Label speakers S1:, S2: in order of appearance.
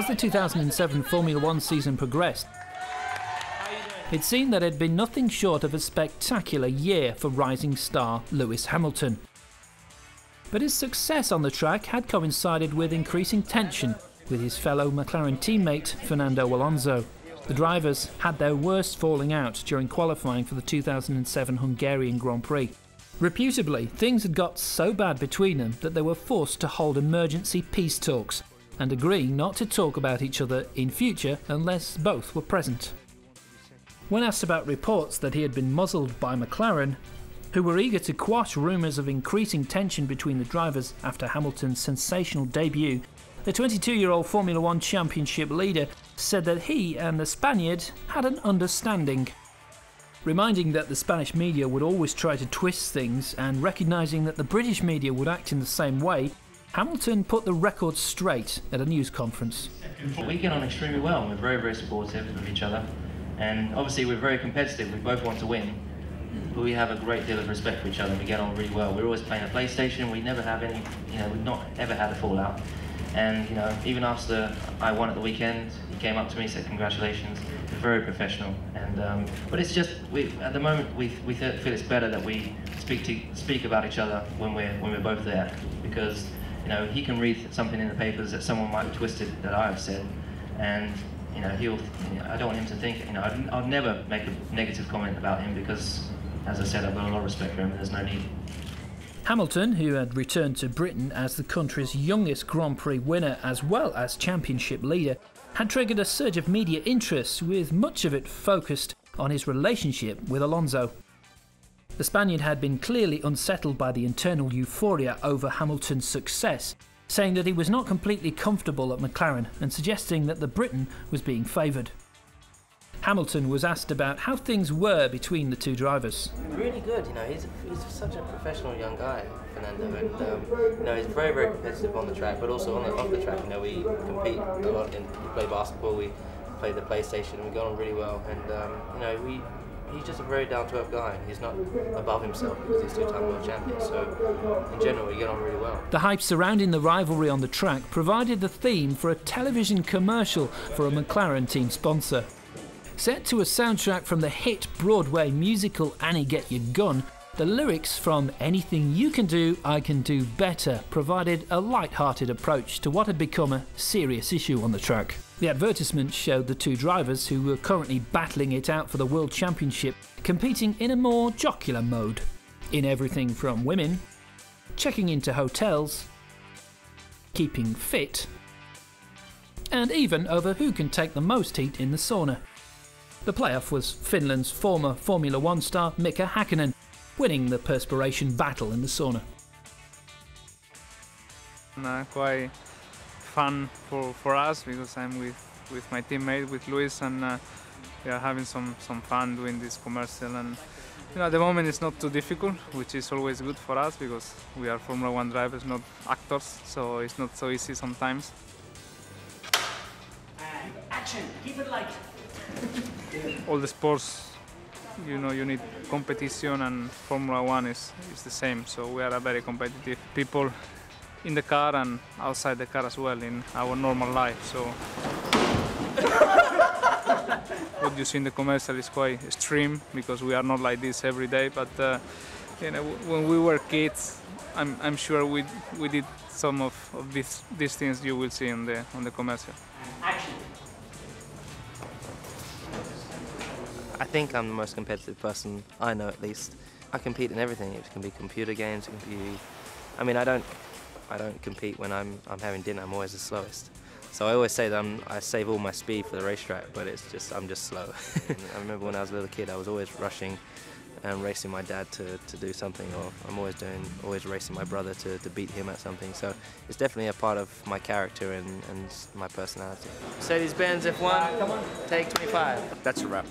S1: the 2007 Formula One season progressed, it seemed that it had been nothing short of a spectacular year for rising star Lewis Hamilton. But his success on the track had coincided with increasing tension with his fellow McLaren teammate Fernando Alonso. The drivers had their worst falling out during qualifying for the 2007 Hungarian Grand Prix. Reputably, things had got so bad between them that they were forced to hold emergency peace talks and agree not to talk about each other in future unless both were present. When asked about reports that he had been muzzled by McLaren, who were eager to quash rumours of increasing tension between the drivers after Hamilton's sensational debut, the 22-year-old Formula One Championship leader said that he and the Spaniard had an understanding. Reminding that the Spanish media would always try to twist things and recognising that the British media would act in the same way, Hamilton put the record straight at a news conference.
S2: We get on extremely well and we're very, very supportive of each other. And obviously we're very competitive, we both want to win, but we have a great deal of respect for each other and we get on really well. We're always playing a PlayStation, we never have any, we've not ever had a fallout. And even after I won at the weekend, he came up to me and said congratulations, very professional. And but it's just, at the moment we feel it's better that we speak about each other when we're both there, because he can read something in the papers that someone might have twisted that I've said, and I don't want him to think, I'd never make a negative comment about him because, as I said, I've got a lot of respect for him and there's no need.
S1: Hamilton, who had returned to Britain as the country's youngest Grand Prix winner as well as championship leader, had triggered a surge of media interest, with much of it focused on his relationship with Alonso. The Spaniard had been clearly unsettled by the internal euphoria over Hamilton's success, saying that he was not completely comfortable at McLaren and suggesting that the Briton was being favoured. Hamilton was asked about how things were between the two drivers.
S3: Really good, he's such a professional young guy, Fernando, and he's very, very competitive on the track, but also off the track. We compete a lot. We play basketball, we play the PlayStation, and we got on really well. And he's just a very down-to-earth guy. He's not above himself because he's two-time world champion. So in general, we get on really well.
S1: The hype surrounding the rivalry on the track provided the theme for a television commercial for a McLaren team sponsor. Set to a soundtrack from the hit Broadway musical Annie Get Your Gun, the lyrics from Anything You Can Do, I Can Do Better provided a light-hearted approach to what had become a serious issue on the track. The advertisement showed the two drivers, who were currently battling it out for the World Championship, competing in a more jocular mode, in everything from women, checking into hotels, keeping fit, and even over who can take the most heat in the sauna. The playoff was Finland's former Formula One star Mika Häkkinen, winning the perspiration battle in the sauna.
S4: Quite fun for us because I'm with my teammate, with Luis, and we are having some fun doing this commercial. And at the moment it's not too difficult, which is always good for us because we are Formula One drivers, not actors, so it's not so easy sometimes.
S5: And action! Keep it light!
S4: All the sports, you need competition, and Formula One is the same. So we are a very competitive people in the car and outside the car as well in our normal life. So what you see in the commercial is quite extreme because we are not like this every day. But when we were kids, I'm sure we did some of these things you will see on the commercial.
S5: Action!
S3: I think I'm the most competitive person I know, at least. I compete in everything. It can be computer games, it can be... I don't compete when I'm having dinner. I'm always the slowest. So I always say that I save all my speed for the racetrack, but I'm just slow. I remember when I was a little kid, I was always rushing and racing my dad to do something, or I'm always racing my brother to beat him at something. So it's definitely a part of my character and my personality. Mercedes-Benz F1, take 25.
S6: That's a wrap.